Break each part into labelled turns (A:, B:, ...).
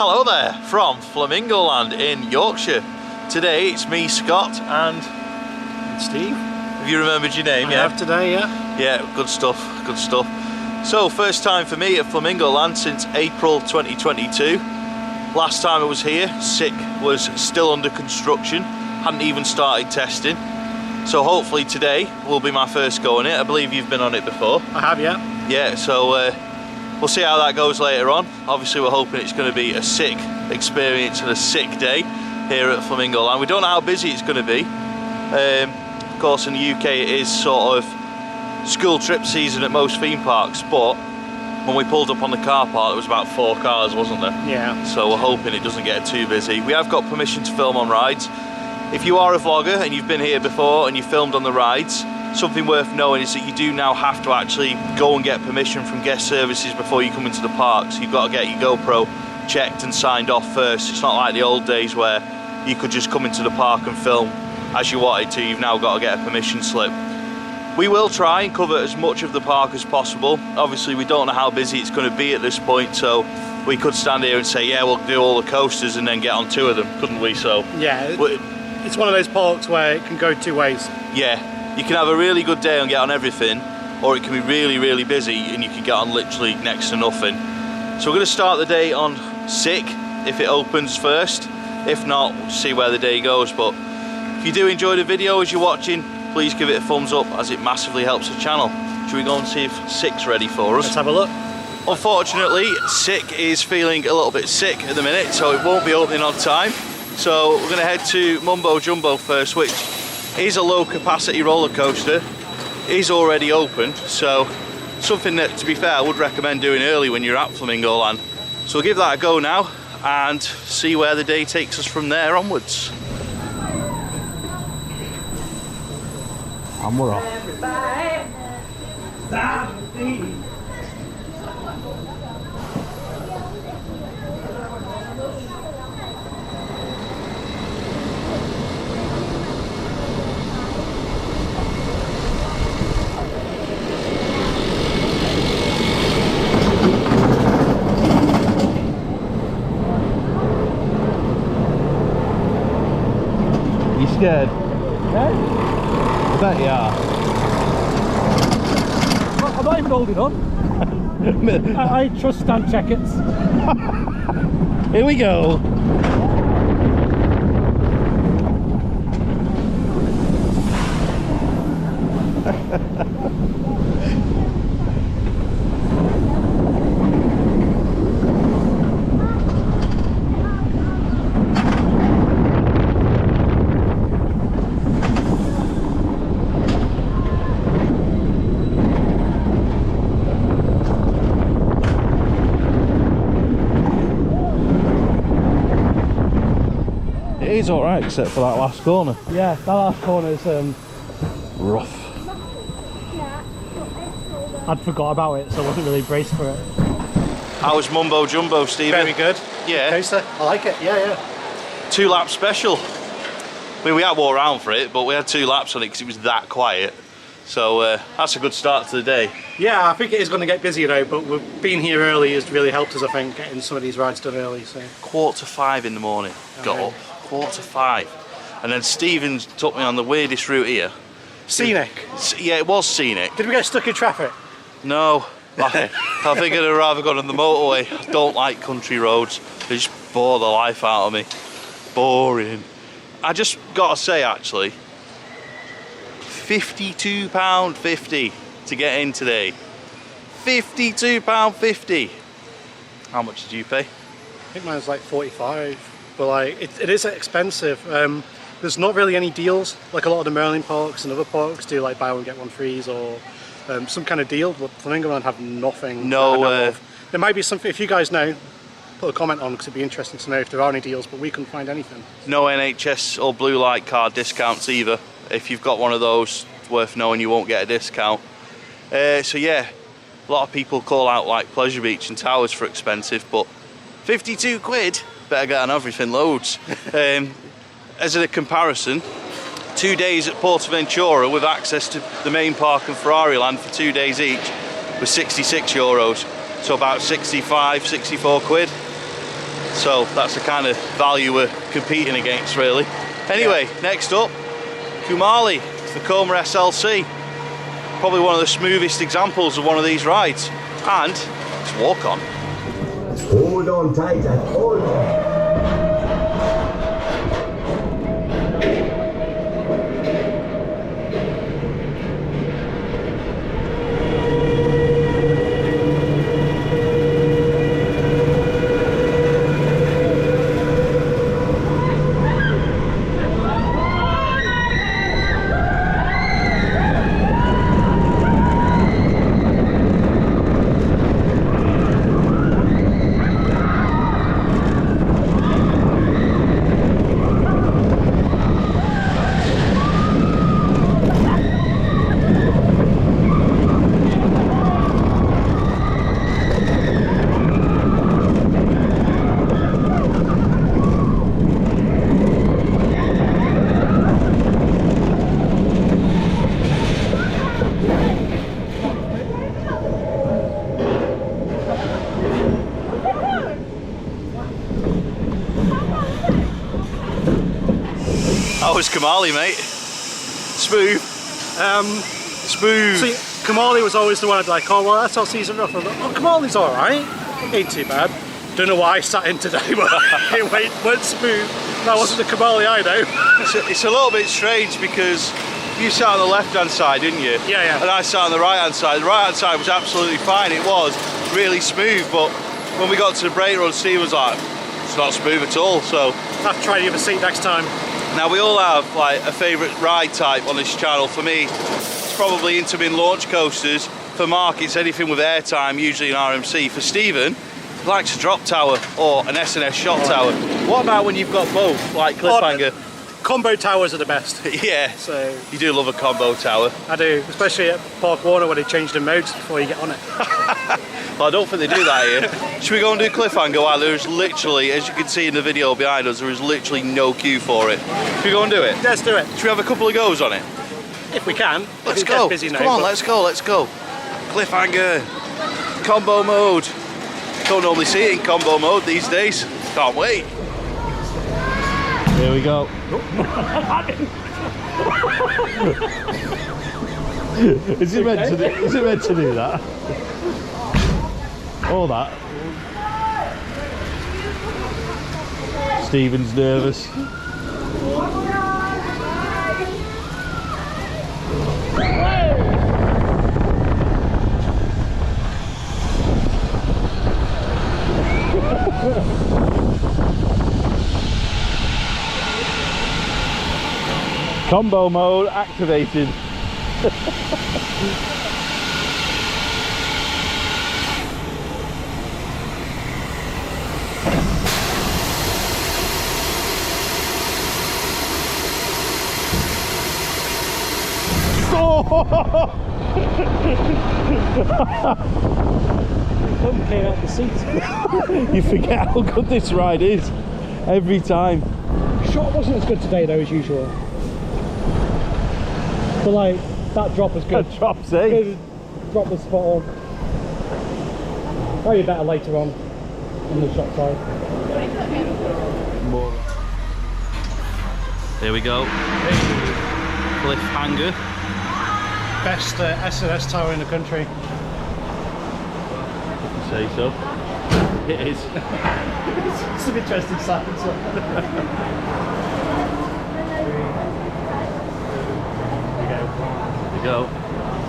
A: Hello there from Flamingo Land in Yorkshire. Today it's me, Scott, and
B: Steve.
A: Have you remembered your name?
B: I have today, yeah.
A: Yeah, good stuff, good stuff. So, first time for me at Flamingo Land since April 2022. Last time I was here, SICK was still under construction, hadn't even started testing. So hopefully today will be my first go on it. I believe you've been on it before.
B: I have, yeah.
A: Yeah, so we'll see how that goes later on. Obviously we're hoping it's going to be a sick experience and a sick day here at Flamingo Land. We don't know how busy it's going to be. Of course in the UK it is sort of school trip season at most theme parks, but when we pulled up on the car park there was about 4 cars, wasn't there?
B: Yeah.
A: So we're hoping it doesn't get too busy. We have got permission to film on rides. If you are a vlogger and you've been here before and you filmed on the rides, something worth knowing is that you do now have to actually go and get permission from guest services before you come into the park. So you've got to get your GoPro checked and signed off first. It's not like the old days where you could just come into the park and film as you wanted to. You've now got to get a permission slip. We will try and cover as much of the park as possible. Obviously we don't know how busy it's going to be at this point, so we could stand here and say, yeah, we'll do all the coasters and then get on 2 of them, couldn't we? So
B: yeah, it's one of those parks where it can go 2 ways. Yeah,
A: you can have a really good day and get on everything, or it can be really, really busy and you can get on literally next to nothing. So we're going to start the day on SICK if it opens first. If not, we'll see where the day goes. But if you do enjoy the video as you're watching, please give it a thumbs up as it massively helps the channel. Should we go and see if SICK's ready for us?
B: Let's have a look.
A: Unfortunately, SICK is feeling a little bit sick at the minute, so it won't be opening on time. So we're going to head to Mumbo Jumbo first, which is a low capacity roller coaster. It is already open, so something that, to be fair, I would recommend doing early when you're at Flamingo Land. So we'll give that a go now and see where the day takes us from there onwards.
B: And we're off.
A: You scared?
B: Yeah.
A: I bet you are.
B: I'm not even holding on. I trust Stan Checkett's.
A: Here we go. It is alright except for that last corner.
B: Yeah, that last corner is
A: Rough.
B: I'd forgot about it, so I wasn't really braced for it.
A: How was Mumbo Jumbo, Stephen?
B: Very good.
A: Yeah.
B: Coaster. I like it. Yeah, yeah.
A: 2 lap special. I mean, we had walked around for it, but we had 2 laps on it because it was that quiet. So that's a good start to the day.
B: Yeah, I think it is going to get busy though, but being here early has really helped us, I think, getting some of these rides done early. So
A: 4:45 in the morning. Got up. 4:45. And then Stephen's took me on the weirdest route here.
B: Scenic.
A: Yeah, it was scenic.
B: Did we get stuck in traffic?
A: No. I think I'd have rather gone on the motorway. I don't like country roads. They just bore the life out of me. Boring. I just got to say, actually, £52.50 to get in today. £52.50. How much did you pay?
B: I think mine was like 45. But like it is expensive. There's not really any deals like a lot of the Merlin parks and other parks do, like buy one get one frees or some kind of deal, but Flamingo Land have nothing.
A: No.
B: There might be something, if you guys know, put a comment on because it'd be interesting to know if there are any deals, but we couldn't find anything.
A: No NHS or blue light card discounts either. If you've got one of those, it's worth knowing you won't get a discount. So yeah, a lot of people call out like Pleasure Beach and Towers for expensive, but 52 quid, better get on everything loads. As a comparison, 2 days at Portaventura with access to the main park and Ferrari Land for 2 days each was €66, so about 65, 64 quid. So that's the kind of value we're competing against, really. Anyway, next up, Kumali, the Coma SLC. Probably one of the smoothest examples of one of these rides. And it's walk on.
C: Hold on tight and hold on.
A: That was Kumali, mate. Smooth. Smooth.
B: See, Kumali was always the one I'd like, oh well, SLC's enough. I'm like, oh, Kumali's alright. Ain't too bad. Don't know why I sat in today, but it went smooth. That wasn't the Kumali I know.
A: It's a little bit strange because you sat on the left-hand side, didn't you?
B: Yeah, yeah.
A: And I sat on the right-hand side. The right-hand side was absolutely fine. It was really smooth, but when we got to the brake run, Steve was like, it's not smooth at all. So
B: I'll have to try the other seat next time.
A: now we all have like a favourite ride type on this channel. For me, it's probably Intermin launch coasters. For Mark, it's anything with airtime, usually an RMC. For Stephen, he likes a drop tower or an S&S shot tower. What about when you've got both, like Cliffhanger?
B: Combo towers are the best.
A: Yeah,
B: So
A: you do love a combo tower.
B: I do, especially at Park Warner where they change the modes before you get on it.
A: Well, I don't think they do that here. Should we go and do Cliffhanger while there's literally, as you can see in the video behind us, there is literally no queue for it. Should we go and do it?
B: Let's do it.
A: Should we have a couple of goes on it?
B: If we can.
A: Let's
B: If it
A: go.
B: gets busy now,
A: Come on,
B: but-
A: let's go, let's go. Cliffhanger. Combo mode. Don't normally see it in combo mode these days. Can't wait.
D: Here we go. Is it meant to do that? All that. Stephen's nervous. Combo mode activated.
B: Came out the seat.
D: You forget how good this ride is every time.
B: Shot wasn't as good today though as usual. But like, that drop was good.
D: That drops, eh?
B: Good drop was spot on. Probably better later on the shot side.
A: Here we go. Cliffhanger.
B: Best S&S tower in the country.
D: Say so. It is.
B: It's some interesting science.
D: There we go.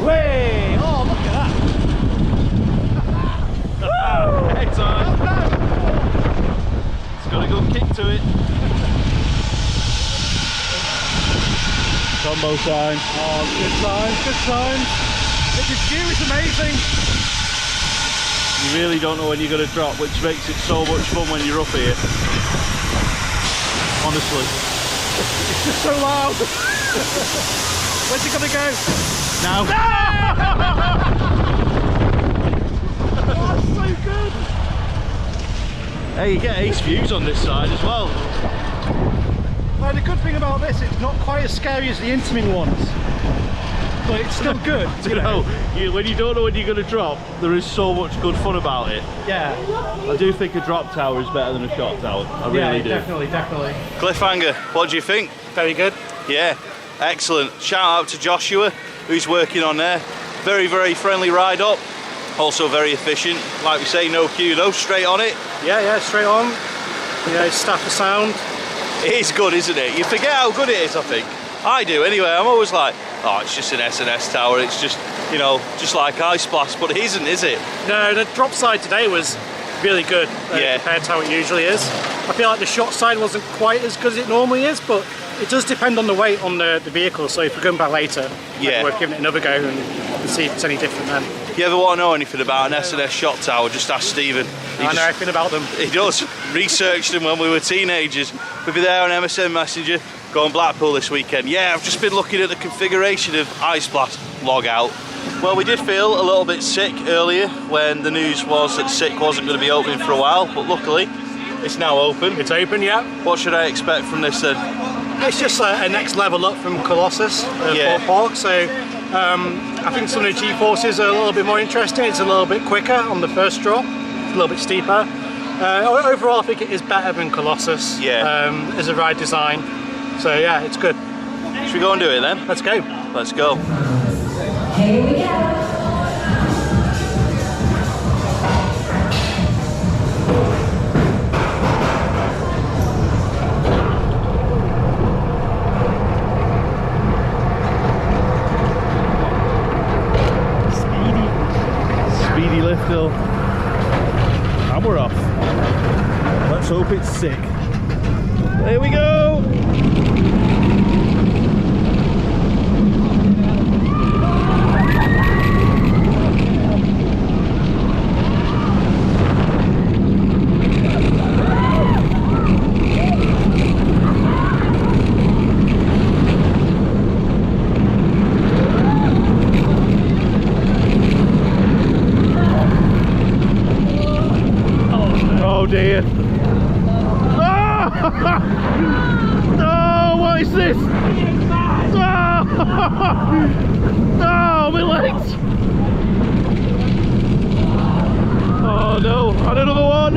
B: Way! Oh, look at that!
A: Heads on. It's got a good kick to it.
D: Combo sign.
B: Oh, good times, good times. The view is amazing.
D: You really don't know when you're going to drop, which makes it so much fun when you're up here. Honestly.
B: It's just so loud. Where's it gonna go?
D: Now.
B: Oh, it's so good.
D: Hey, you get ace views on this side as well.
B: Now, the good thing about this, it's not quite as scary as the Intermin ones. but it's still good.
D: You know, when you don't know when you're going to drop, there is so much good fun about it.
B: Yeah.
D: I do think a drop tower is better than a shot tower. I really do.
B: Definitely.
A: Cliffhanger, what do you think?
B: Very good.
A: Yeah, excellent. Shout out to Joshua, who's working on there. Very, very friendly ride up. Also very efficient. Like we say, no queue though, straight on it.
B: Yeah, straight on. Staff the sound.
A: It is good, isn't it? You forget how good it is, I think. I do anyway. I'm always like, oh, it's just an S&S tower. It's just, just like Ice Blast, but it isn't, is it?
B: No, the drop side today was really good compared to how it usually is. I feel like the shot side wasn't quite as good as it normally is, but it does depend on the weight on the vehicle. So if we're going back later, we're giving it another go and see if it's any different then.
A: You ever want to know anything about an S&S shot tower, just ask Stephen.
B: I know everything about them.
A: He does. Researched them when we were teenagers. We'll be there on MSN Messenger, going Blackpool this weekend. Yeah, I've just been looking at the configuration of Ice Blast. Log out. Well, we did feel a little bit sick earlier when the news was that SICK wasn't going to be opening for a while, but luckily it's now open.
B: It's open, yeah.
A: What should I expect from this then?
B: It's just a next level up from Colossus Fort Park, so I think some of the G-forces are a little bit more interesting. It's a little bit quicker on the first drop, it's a little bit steeper. Overall, I think it is better than Colossus as a ride design. So yeah, it's good.
A: Should we go and do it then?
B: Let's go.
A: Let's go.
E: Here we go.
D: Speedy lift hill. And we're off. Let's hope it's sick. There we go. Oh dear. Oh, what is this? Oh, my legs. Oh no, and another one.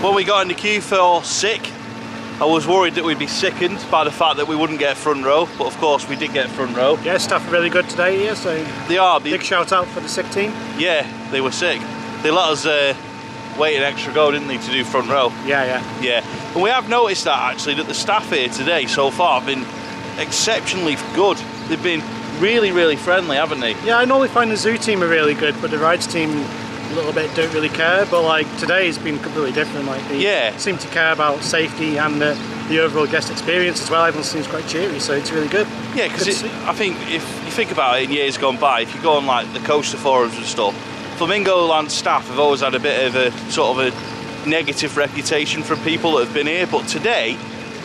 A: When we got in the queue for SICK, I was worried that we'd be sickened by the fact that we wouldn't get front row, but of course we did get front row.
B: Yeah, staff are really good today here, so
A: They are.
B: big shout out for the SICK team.
A: Yeah, they were sick. They let us wait an extra go, didn't they, to do front row?
B: Yeah.
A: Yeah, and we have noticed that actually, that the staff here today so far have been exceptionally good. They've been really, really friendly, haven't they?
B: Yeah, I normally find the zoo team are really good, but the rides team a little bit don't really care, but like today's been completely different. Like they seem to care about safety and the overall guest experience as well. Everyone seems quite cheery, so it's really good.
A: Yeah, because I think if you think about it in years gone by, if you go on like the coaster forums and stuff, Flamingo Land staff have always had a bit of a sort of a negative reputation from people that have been here, but today,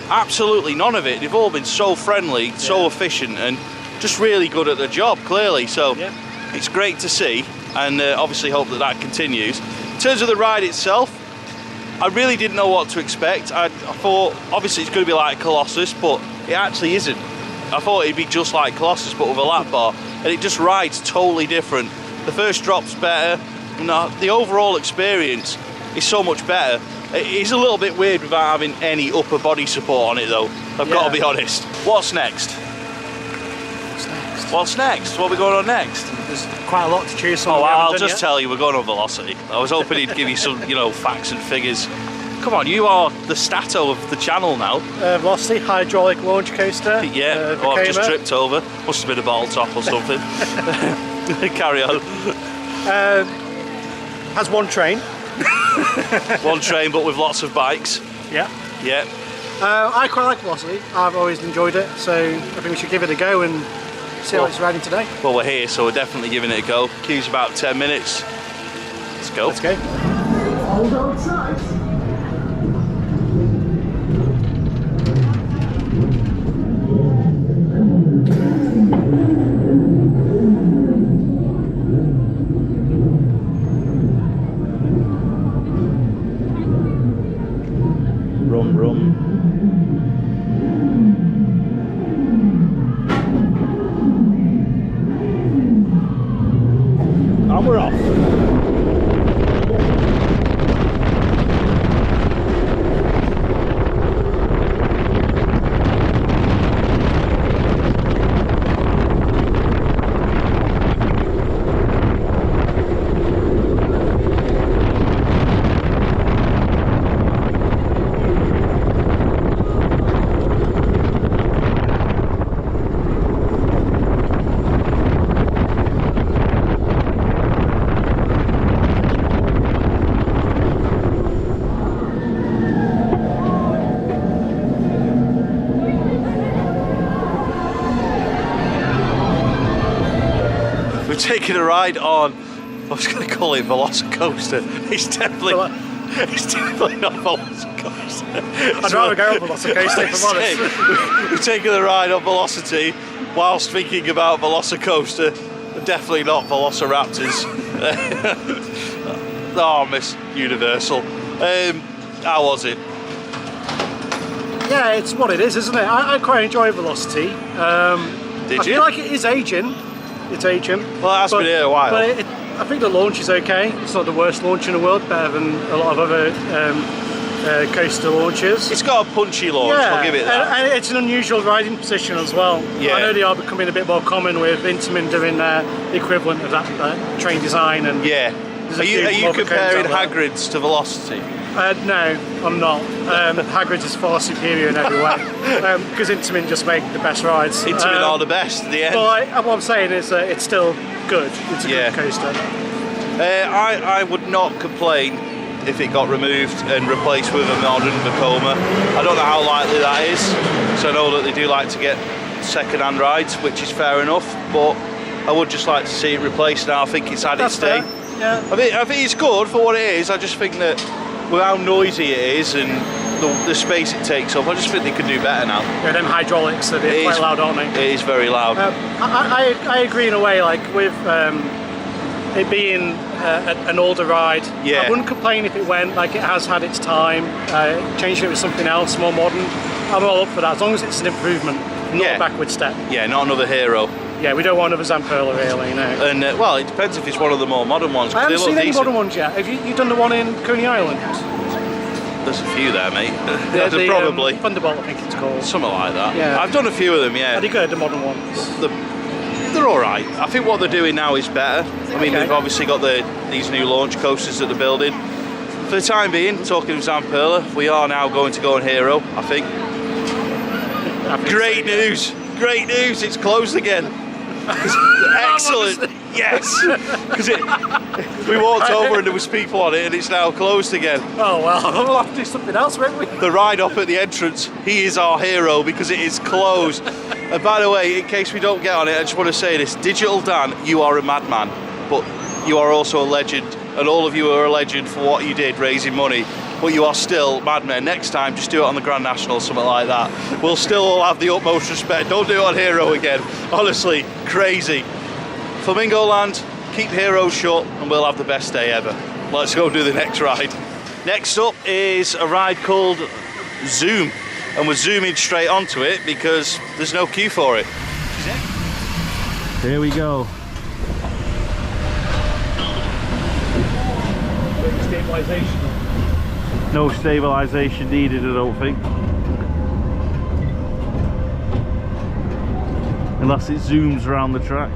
A: absolutely none of it. They've all been so friendly, so efficient, and just really good at the job, clearly. So it's great to see, and obviously hope that that continues. In terms of the ride itself, I really didn't know what to expect. I thought obviously it's going to be like Colossus, but it actually isn't. I thought it'd be just like Colossus but with a lap bar, and it just rides totally different. The first drop's better, and the overall experience is so much better. It's a little bit weird without having any upper body support on it though, I've got to be honest. What's next? What's next? What are we going on next?
B: There's quite a lot to choose from.
A: Oh, I'll just tell you, we're going on Velocity. I was hoping he'd give you some, facts and figures. Come on, you are the stato of the channel now.
B: Velocity, hydraulic launch coaster.
A: Yeah, I've just tripped over. Must have been a bottle top or something. Carry on.
B: Has one train.
A: One train, but with lots of bikes.
B: Yeah.
A: Yeah.
B: I quite like Velocity. I've always enjoyed it, so I think we should give it a go and see how it's riding today.
A: Well, we're here, so we're definitely giving it a go. Queue's about 10 minutes. go.
B: Let's go.
C: Hold on tight.
D: Rum, rum. And we're off.
A: Taking a ride on, I was going to call it Velocicoaster. It's definitely not Velocicoaster.
B: I'd rather go on Velocicoaster if I'm honest.
A: We're taking a ride on Velocity whilst thinking about Velocicoaster. Definitely not Velociraptors. Oh, Miss Universal. How was it?
B: Yeah, it's what it is, isn't it? I quite enjoy Velocity.
A: Did
B: I feel like it is aging. It's aging.
A: Well, it has been here a while.
B: But I think the launch is okay. It's not the worst launch in the world, better than a lot of other coaster launches.
A: It's got a punchy launch, I'll give it that.
B: And it's an unusual riding position as well.
A: Yeah.
B: I know they are becoming a bit more common with Intamin doing their equivalent of that train design. And
A: Yeah.
B: there's a
A: Are
B: few
A: you
B: more
A: comparing
B: cones out
A: Hagrid's to Velocity?
B: no, I'm not. Hagrid's is far superior in every way because Intamin just make the best rides.
A: Intamin are the best at the end.
B: But what I'm saying is it's still good. It's a good coaster.
A: I would not complain if it got removed and replaced with a modern Vekoma. I don't know how likely that is, so I know that they do like to get second-hand rides, which is fair enough, but I would just like to see it replaced now. I think it's had its day.
B: Yeah.
A: I think it's good for what it is. I just think that with how noisy it is and the space it takes up, I just think they could do better now.
B: Yeah, them hydraulics are quite loud, aren't they?
A: It is very loud.
B: I agree in a way, like with it being an older ride.
A: Yeah.
B: I wouldn't complain if it went, like it has had its time, changing it with something else more modern. I'm all up for that, as long as it's an improvement, not a backward step.
A: Yeah, not another hero.
B: Yeah, we don't want another Zamperla really, no.
A: And well, it depends if it's one of the more modern ones.
B: I haven't seen any
A: decent.
B: modern ones yet. Have you done the one in Coney Island?
A: There's a few there, mate.
B: The,
A: probably.
B: Thunderbolt, I think it's called.
A: Something like that.
B: Yeah.
A: I've done a few of them, yeah.
B: Are they good, the modern ones?
A: They're all right. I think what they're doing now is better. I mean, they've obviously got these new launch coasters that they're building. For the time being, talking of Zamperla, we are now going to go on Hero, I think. Great news! Great news! It's closed again. Excellent. Yes. Because we walked over and there was people on it, and it's now closed again.
B: Oh well, we'll have to do something else, won't we?
A: The ride up at the entrance, he is our hero because it is closed. And by the way, in case we don't get on it, I just want to say this: Digital Dan, you are a madman, but you are also a legend, and all of you are a legend for what you did raising money. But you are still madmen. Next time, just do it on the Grand National, something like that. We'll still all have the utmost respect. Don't do it on Hero again. Honestly, crazy. Flamingo Land, keep Hero shut, and we'll have the best day ever. Let's go do the next ride. Next up is a ride called Zoom, and we're zooming straight onto it because there's no queue for it.
D: Here we go.
B: Stabilisation.
D: No stabilisation needed, I don't think. Unless it zooms around the track.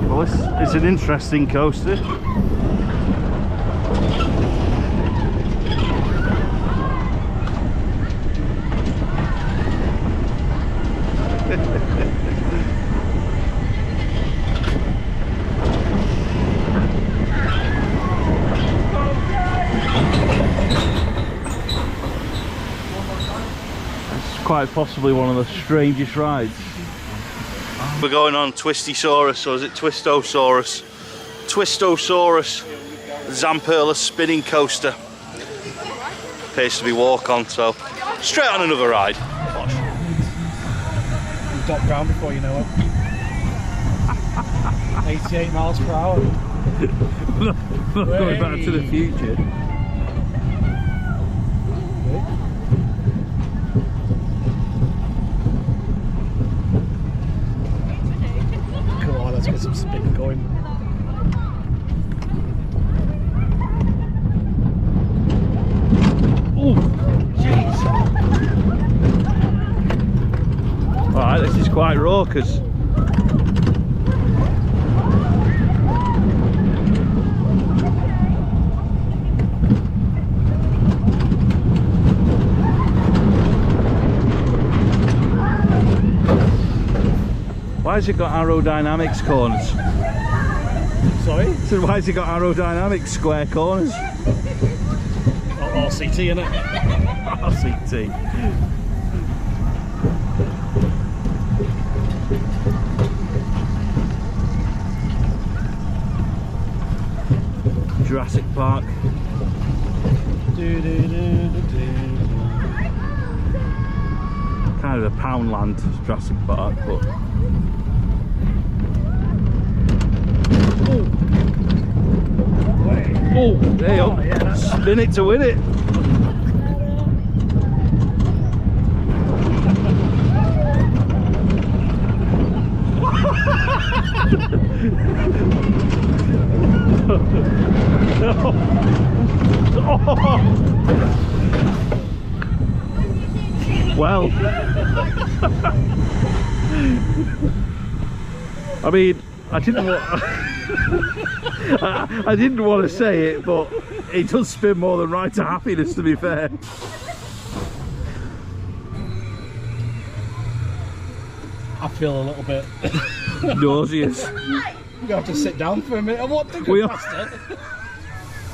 D: Well, it's an interesting coaster. quite possibly one of the strangest rides.
A: We're going on Twistysaurus, or is it Twistosaurus? Twistosaurus Zamperla spinning coaster. Appears to be walk on, so straight on another ride.
B: You drop ground before you know it. 88 miles per hour.
D: Not going back to the future.
B: Come on, let's get some spin going.
D: Oh, jeez. Alright, this is quite raucous. Why has it got aerodynamics corners?
B: Sorry?
D: So why has it got aerodynamics square corners?
B: RCT in it.
D: RCT. Jurassic Park. Kind of a Poundland Jurassic Park, but oh, there you go.
B: Yeah,
D: Spin it to win it. Well, I mean, I didn't want I didn't want to say it, but it does spin more than Ride to Happiness, to be fair.
B: I feel a little bit
D: Nauseous.
B: You have to sit down for a minute. What the
D: We are-
B: bastard?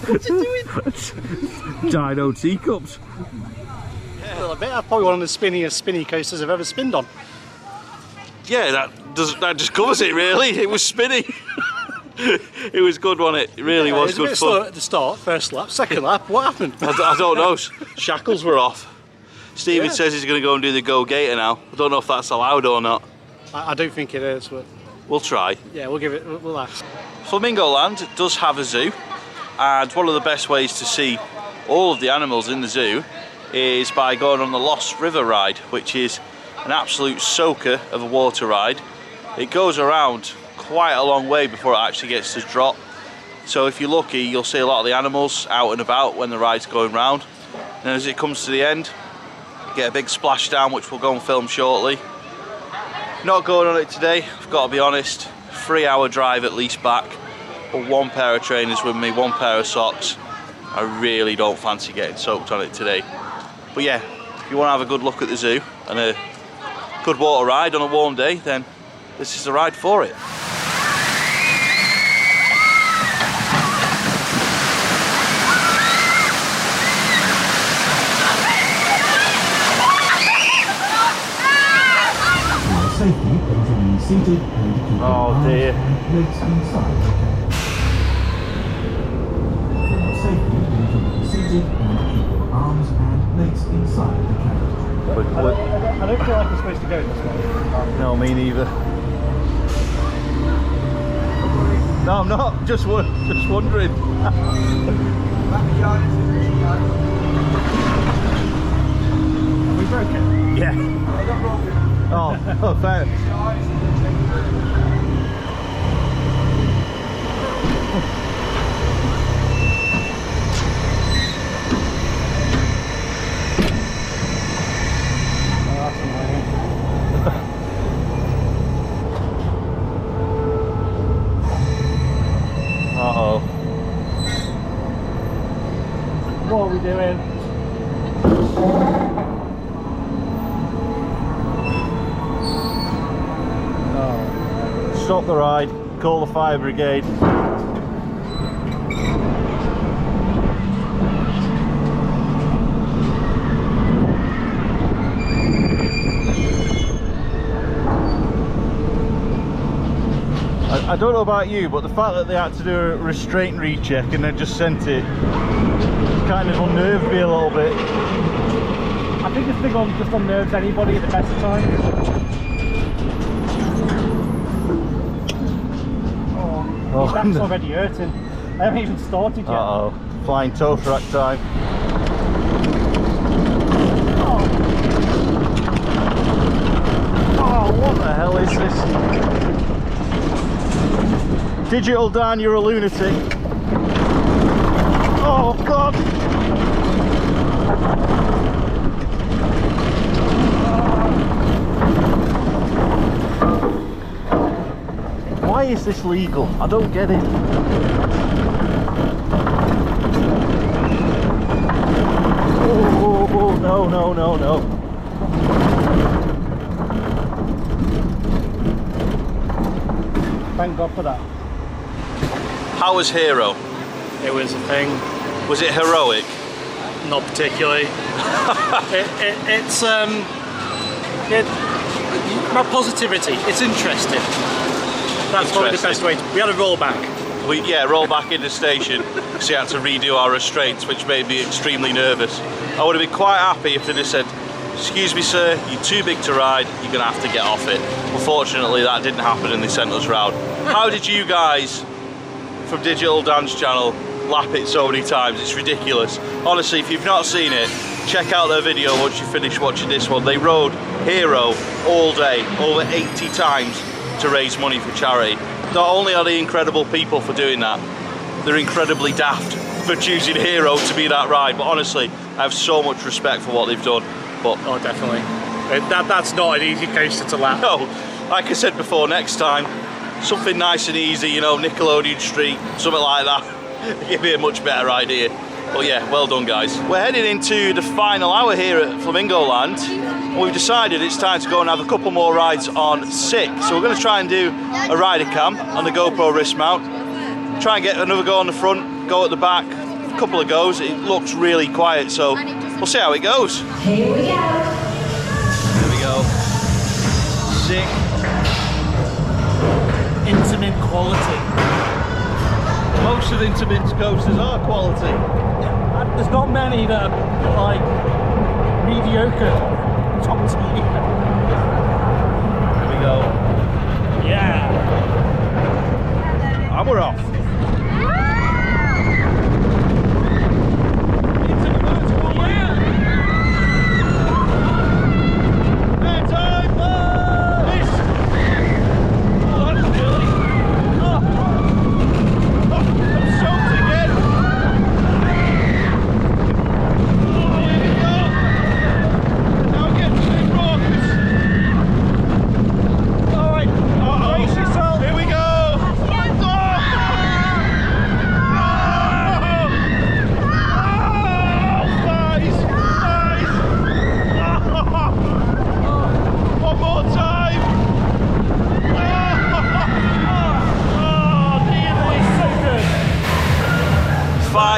B: What's he doing?
D: Dino teacups.
B: A little bit. That's probably one of the spinniest spinny coasters I've ever spinned on.
A: Yeah, that just covers it really. It was spinny. It was good, wasn't it? It really was
B: It
A: good
B: a bit slow
A: fun.
B: at the start, first lap, second lap. What happened?
A: I don't know. Shackles were off. Steven
B: Yeah.
A: says he's going to go and do the Go Gator now. I don't know if that's allowed or not.
B: I don't think it is, but
A: We'll try.
B: yeah, we'll give it. We'll ask.
A: Flamingo Land does have a zoo, and one of the best ways to see all of the animals in the zoo is by going on the Lost River ride, which is an absolute soaker of a water ride. It goes around quite a long way before it actually gets to drop, so if you're lucky you'll see a lot of the animals out and about when the ride's going round, and as it comes to the end you get a big splashdown, which we'll go and film shortly. Not going on it today, I've got to be honest. 3-hour drive at least back, but one pair of trainers with me, one pair of socks. I really don't fancy getting soaked on it today. But yeah, if you want to have a good look at the zoo and a good water ride on a warm day, then this is the ride for it.
C: Safety, please remain seated and keep your
D: Oh,
C: arms
D: dear.
C: and legs inside the carriage. For your safety, please remain seated and keep your arms and legs inside the carriage.
B: I don't feel like we're supposed to go this way.
D: No, me neither. No, I'm not. Just wondering.
B: We broke it.
D: Yeah. Oh, fair. Uh-oh.
B: What are we doing?
D: Stop the ride, call the fire brigade. don't know about you, but the fact that they had to do a restraint recheck and then just sent it kind of unnerved me a little bit.
B: I think this thing just unnerves anybody at the best of times. Oh, his back's already hurting. I haven't even started yet.
D: Uh-oh. Flying toe track time. Oh, what the hell is this? Digital Dan, you're a lunatic. Oh, God. Why is this legal? I don't get it. Oh, no, no, no, no.
B: Thank God for that.
A: How was Hero?
B: It was a thing.
A: Was it heroic?
B: Not particularly. It's about positivity. It's interesting. That's probably the best way. We had a rollback.
A: Roll back in the station because we had to redo our restraints, which made me extremely nervous. I would have been quite happy if they just said, "Excuse me, sir, you're too big to ride. You're gonna have to get off it." Unfortunately, that didn't happen, and they sent us round. How did you guys from Digital Dan's channel lap it so many times? It's ridiculous. Honestly, if you've not seen it, check out their video once you finish watching this one. They rode Hero all day, over 80 times to raise money for charity. Not only are they incredible people for doing that, they're incredibly daft for choosing Hero to be that ride. But honestly, I have so much respect for what they've done. But
B: oh, definitely. That's not an easy coaster to lap.
A: No, like I said before, next time, something nice and easy, you know, Nickelodeon Street, something like that. Give me a much better idea. But yeah, well done, guys. We're heading into the final hour here at Flamingo Land. And we've decided it's time to go and have a couple more rides on Sick. So we're going to try and do a rider cam on the GoPro wrist mount. Try and get another go on the front, go at the back, a couple of goes. It looks really quiet, so we'll see how it goes.
E: Here we go.
A: Here we go. Sick.
B: Intimate quality.
A: Most of the Intimate coasters are quality.
B: There's not many that are like mediocre. Top tier.
A: Here we go.
B: Yeah.
A: And we're off.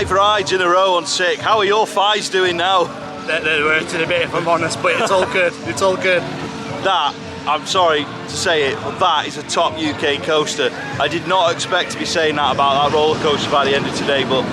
A: Rides in a row on Sick. How are your thighs doing now?
B: They're hurting a bit, if I'm honest, but it's all good. It's all good.
A: That, I'm sorry to say it, but that is a top UK coaster. I did not expect to be saying that about that roller coaster by the end of today, but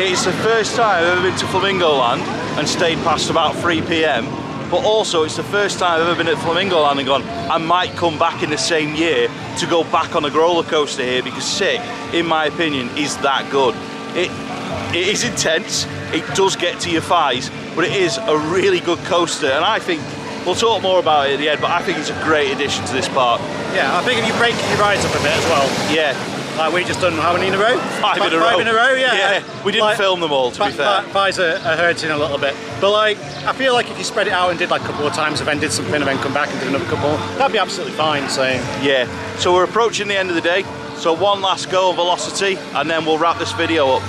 A: it's the first time I've ever been to Flamingo Land and stayed past about 3 PM. But also, it's the first time I've ever been at Flamingo Land and gone, I might come back in the same year to go back on a roller coaster here, because Sick, in my opinion, is that good. It is intense, it does get to your thighs, but it is a really good coaster, and I think, we'll talk more about it at the end, but I think it's a great addition to this park.
B: Yeah, I think if you break your rides up a bit as well.
A: Yeah.
B: Like we just done how many in a row?
A: Five in a row.
B: 5 in a row, yeah.
A: Yeah, we didn't film them all, to be fair.
B: Thighs are hurting a little bit. But like, I feel like if you spread it out and did like a couple of times, and then did something and then come back and did another couple, that'd be absolutely fine, so.
A: Yeah, so we're approaching the end of the day, so one last go on Velocity, and then we'll wrap this video up.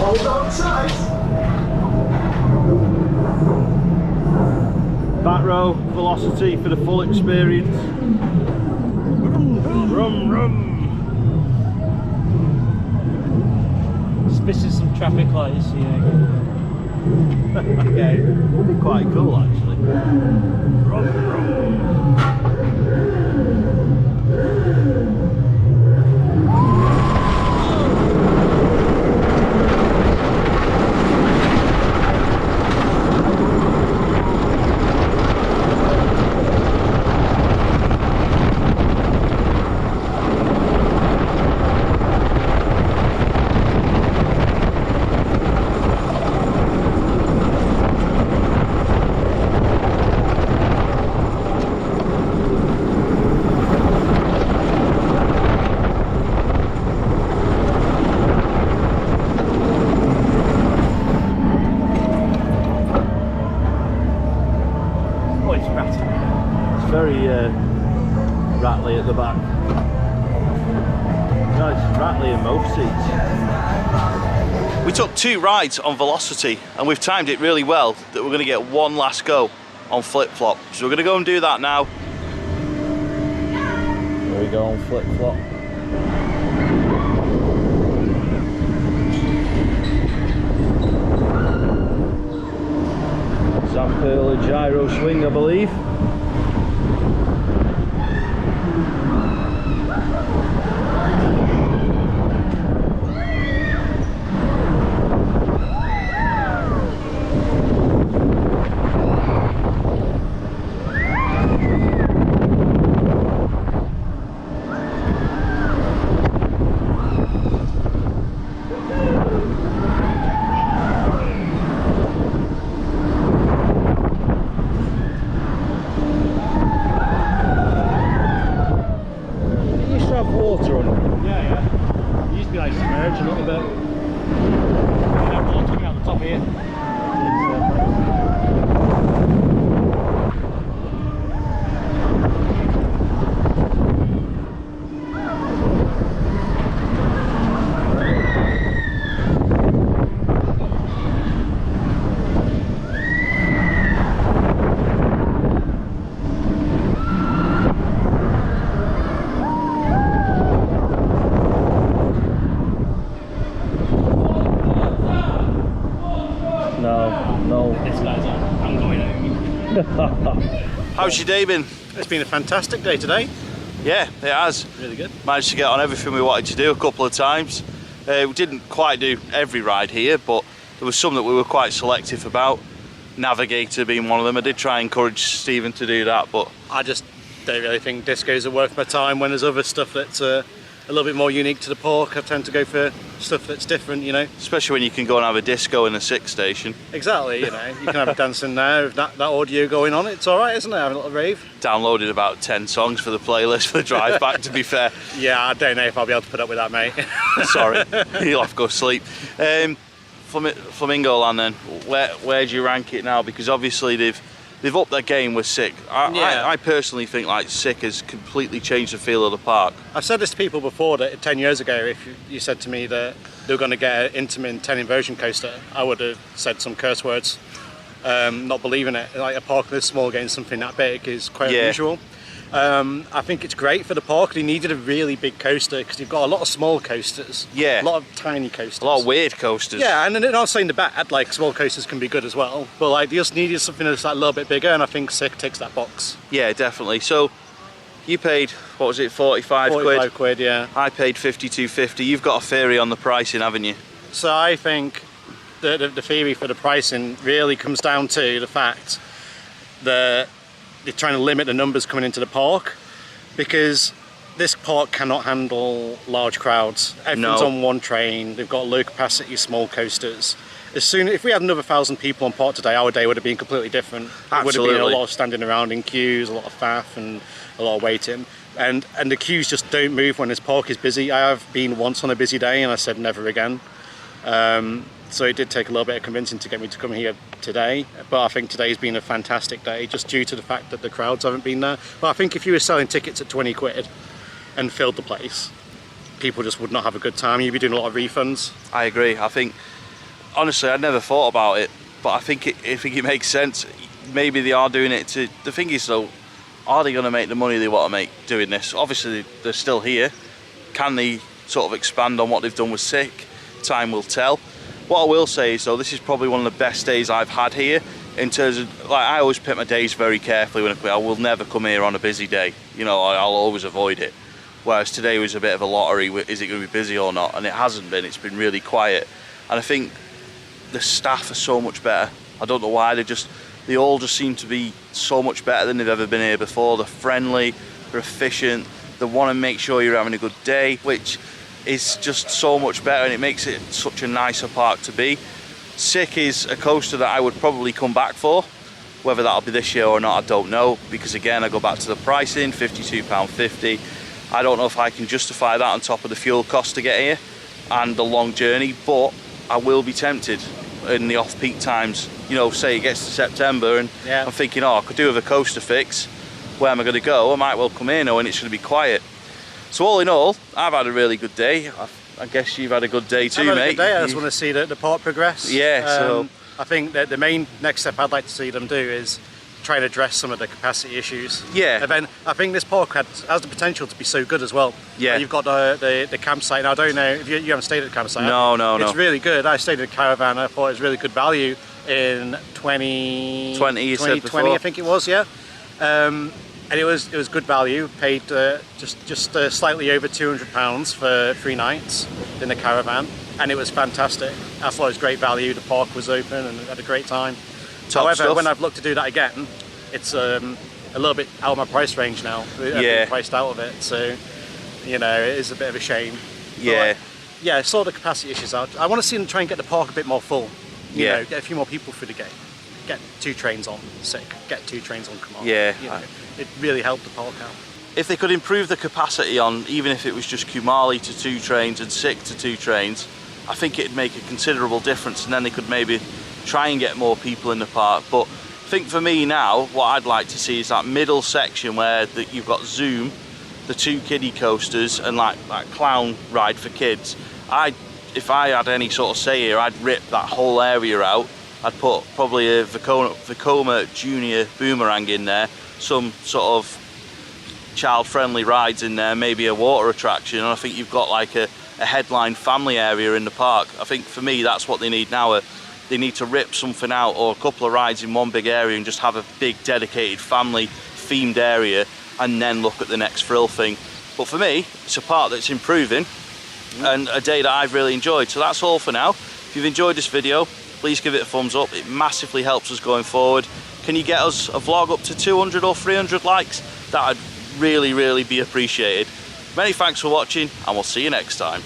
C: Hold on tight.
D: Back row, Velocity for the full experience. Rum, rum, rum.
B: Just missing some traffic lights, yeah.
D: Okay, would be quite cool actually. Rum, rum. very rattly at the back. No, it's rattly in most seats.
A: We took 2 rides on Velocity and we've timed it really well that we're going to get one last go on Flip Flop. So we're going to go and do that now.
D: There we go on Flip Flop. Sam Pearl gyro swing, I believe. Water on it.
B: Yeah. It used to be like submerged a little bit. Water coming out the top here.
A: How's your day been?
B: It's been a fantastic day today.
A: Yeah, it has.
B: Really good.
A: Managed to get on everything we wanted to do a couple of times. We didn't quite do every ride here, but there was some that we were quite selective about. Navigator being one of them. I did try and encourage Stephen to do that, but
B: I just don't really think discos are worth my time when there's other stuff that's a little bit more unique to the park. I tend to go for stuff that's different, you know.
A: especially when you can go and have a disco in a 6 station.
B: Exactly, you know. You can have a dance in there with that audio going on. It's all right, isn't it? Having a little rave.
A: Downloaded about 10 songs for the playlist for the drive back, to be fair.
B: Yeah, I don't know if I'll be able to put up with that, mate.
A: Sorry, you'll have to go sleep. Flamingo Land then, where do you rank it now? Because obviously they've upped their game with Sick. I personally think like Sick has completely changed the feel of the park.
B: I've said this to people before that 10 years ago, if you said to me that they were going to get an Intamin 10 inversion coaster, I would have said some curse words, not believing it. Like a park this small getting something that big is quite unusual. I think it's great for the park. They needed a really big coaster because you've got a lot of small coasters.
A: Yeah.
B: A lot of tiny coasters.
A: A lot of weird coasters.
B: Yeah, and I'm not saying they're bad, like small coasters can be good as well, but like they just needed something that's like a little bit bigger, and I think Sick ticks that box.
A: Yeah, definitely. So you paid, what was it, 45 quid?
B: 45 quid, yeah.
A: I paid 52.50. You've got a theory on the pricing, haven't you?
B: So I think the theory for the pricing really comes down to the fact that they're trying to limit the numbers coming into the park, because this park cannot handle large crowds. Everyone's on one train. They've got low capacity small coasters. If we had another 1,000 people on park today, our day would have been completely different.
A: Absolutely.
B: It would have been a lot of standing around in queues, a lot of faff and a lot of waiting. And the queues just don't move when this park is busy. I have been once on a busy day and I said never again. So it did take a little bit of convincing to get me to come here today, but I think today's been a fantastic day just due to the fact that the crowds haven't been there. But I think if you were selling tickets at 20 quid and filled the place, people just would not have a good time. You'd be doing a lot of refunds.
A: I agree. I think, honestly, I'd never thought about it, but I think it makes sense. Maybe they are doing it to, the thing is though, are they going to make the money they want to make doing this? Obviously they're still here. Can they sort of expand on what they've done with Sick? Time will tell. What I will say is though, this is probably one of the best days I've had here in terms of, like, I always pick my days very carefully when I will never come here on a busy day. You know, I'll always avoid it. Whereas today was a bit of a lottery, is it going to be busy or not? And it hasn't been, it's been really quiet. And I think the staff are so much better. I don't know why, they all just seem to be so much better than they've ever been here before. They're friendly, they're efficient, they want to make sure you're having a good day, which is just so much better, and it makes it such a nicer park to be. Sick is a coaster that I would probably come back for. Whether that'll be this year or not, I don't know, because again, I go back to the pricing, £52.50. I don't know if I can justify that on top of the fuel cost to get here and the long journey, but I will be tempted in the off-peak times. You know, say it gets to September and I'm thinking, oh, I could do with a coaster fix. where am I going to go, I might well come here knowing it's going to be quiet. So all in all, I've had a really good day. I guess you've had a good day too,
B: I've had
A: mate.
B: a good day. I just want to see the park progress.
A: Yeah, so
B: I think that the main next step I'd like to see them do is try and address some of the capacity issues.
A: Yeah.
B: And then I think this park has the potential to be so good as well.
A: Yeah.
B: You've got the campsite. Now I don't know if you haven't stayed at the campsite.
A: No.
B: It's really good. I stayed in a caravan. I thought it was really good value in 2020, I think it was, yeah. And it was good value. Paid just slightly over £200 for 3 nights in the caravan, and it was fantastic. I thought it was great value. The park was open and had a great time. However,
A: stuff.
B: when I've looked to do that again, it's a little bit out of my price range now. I've been priced out of it, so you know it is a bit of a shame.
A: Yeah.
B: Yeah, sort the capacity issues out. I want to see them try and get the park a bit more full. You know, get a few more people through the gate. Get 2 trains on, sick. Get 2 trains on, come on.
A: Yeah.
B: You know, it really helped the park out.
A: If they could improve the capacity on, even if it was just Kumali to 2 trains and Sick to 2 trains, I think it'd make a considerable difference, and then they could maybe try and get more people in the park. But I think for me now, what I'd like to see is that middle section where you've got Zoom, the 2 kiddie coasters, and like that clown ride for kids. If I had any sort of say here, I'd rip that whole area out. I'd put probably a Vekoma Junior boomerang in there, some sort of child-friendly rides in there, maybe a water attraction, and I think you've got like a headline family area in the park. I think for me that's what they need now. They need to rip something out, or a couple of rides in one big area, and just have a big dedicated family themed area, and then look at the next thrill thing. But for me, it's a park that's improving and a day that I've really enjoyed. So that's all for now. If you've enjoyed this video, please give it a thumbs up. It massively helps us going forward. Can you get us a vlog up to 200 or 300 likes? That'd really be appreciated. Many thanks for watching, and we'll see you next time.